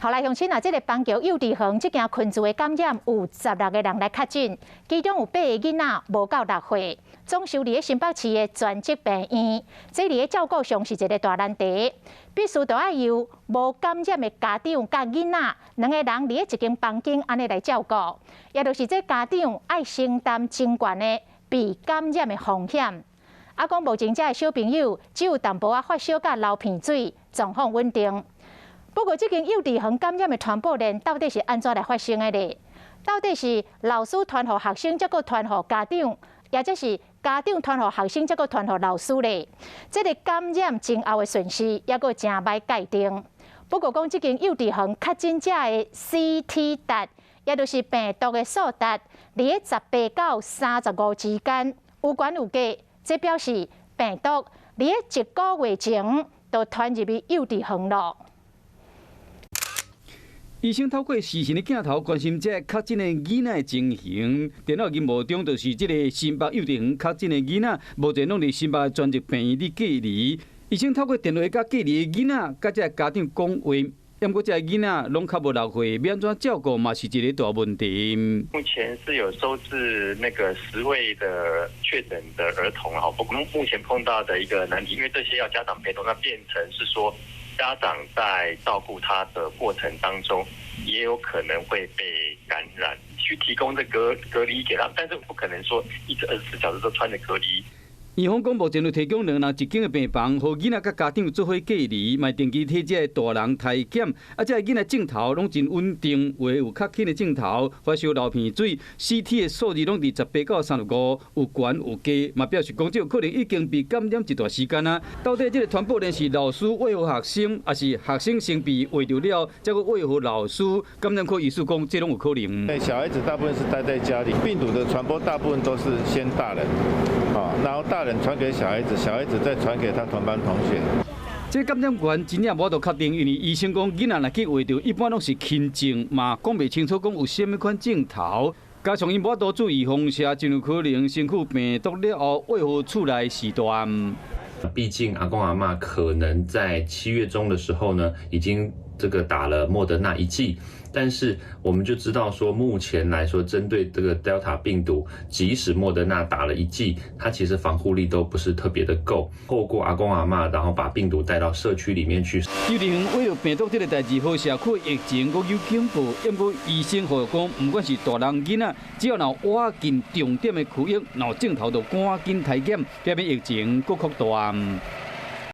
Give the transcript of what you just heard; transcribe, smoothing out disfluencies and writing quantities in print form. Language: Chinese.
后来乡亲啊，这个邦桥幼稚园这件群聚的感染有16个人来确诊，其中有8个囡仔无到6岁，总收伫新北市的专职病院。这里的照顾上是一个大难题，必须都要由无感染的家长甲囡仔2个人伫一间房间安尼来照顾，也就是这家长爱承担真悬的被感染的风险。啊，讲目前这的小朋友只有淡薄发烧甲流鼻水，状况稳定。不过，这间幼稚园感染的传播链到底是安怎来发生的呢？到底是老师传予学生，再个传予家长，或者是家长传予学生，再个传予老师呢？这个感染前后的顺序，也个真歹界定。不过，讲这间幼稚园确诊者的 CT 值，也就是病毒的数值，伫18到35之间有悬有低，这表示病毒伫1个月前就传入去幼稚园了。医生透过视讯的镜头关心这确诊的囡仔的情形。电脑荧幕中就是这个新北幼稚园确诊的囡仔，目前拢伫新北专职病院里隔离。医生透过电话甲隔离的囡仔，甲这家长讲话。不过，这囡仔拢较无6岁，要安怎照顾嘛是一个大问题。目前是有收治那个10位的确诊的儿童哈，不过目前碰到的一个难题，因为这些要家长陪同，那变成是说家长在照顾他的过程当中，也有可能会被感染，去提供这隔离给他，但是不可能说一直24小时都穿着隔离。院方讲，目前有提供2人1间的病房，让囡仔甲家长做伙隔离，嘛定期替这大人体检。啊，这囡仔镜头拢真稳定，话有较轻的镜头，发烧流鼻水 ，CT 的数字拢伫18到35，有悬有低，嘛表示讲这有可能已经被感染一段时间啊。到底这个传播链是老师喂予学生，还是学生先被喂着了，再去喂予老师？感染科医师讲，这拢有可能。对，小孩子大部分是待在家里，病毒的传播大部分都是先大人，然后大人传给小孩子，小孩子再传给他同班同学。这感染源真正无度确定，因为医生讲囡仔若去喂着，一般拢是轻症嘛，讲袂清楚讲有啥物款镜头。加上伊无多注意放射，真有可能身躯病毒了后喂予厝内时段。毕竟阿公阿嬷可能在7月中的时候呢，已经这个打了莫德纳1剂。但是我们就知道说，目前来说，针对这个 Delta 病毒，即使莫德纳打了1剂，它其实防护力都不是特别的够。透过阿公阿嬷，然后把病毒带到社区里面去。幼儿园为了病毒这个代志，和社区疫情各有警告，因过医生和讲，不管是大人囡仔，只要若挖进重点的区域，然后镜头就赶紧体检，避免疫情搁扩大。